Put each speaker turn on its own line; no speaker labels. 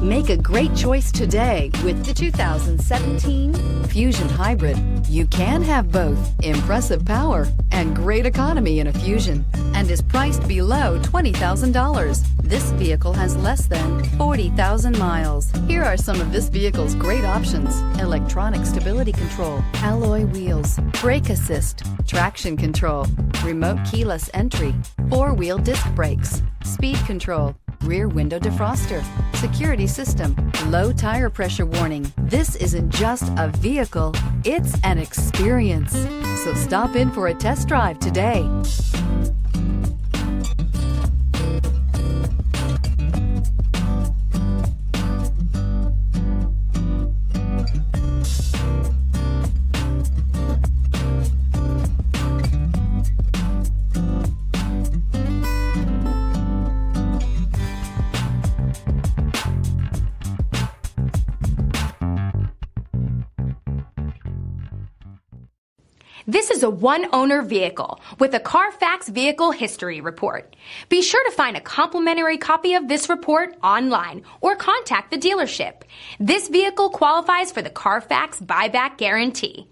Make a great choice today with the 2017 Fusion Hybrid. You can have both impressive power and great economy in a Fusion, and is priced below $20,000. This vehicle has less than 40,000 miles. Here are some of this vehicle's great options: electronic stability control, alloy wheels, brake assist, traction control, remote keyless entry, four-wheel disc brakes, speed control, rear window defroster, security system, low tire pressure warning. This isn't just a vehicle, it's an experience. So stop in for a test drive today.
This is a one-owner vehicle with a Carfax Vehicle History Report. Be sure to find a complimentary copy of this report online or contact the dealership. This vehicle qualifies for the Carfax Buyback Guarantee.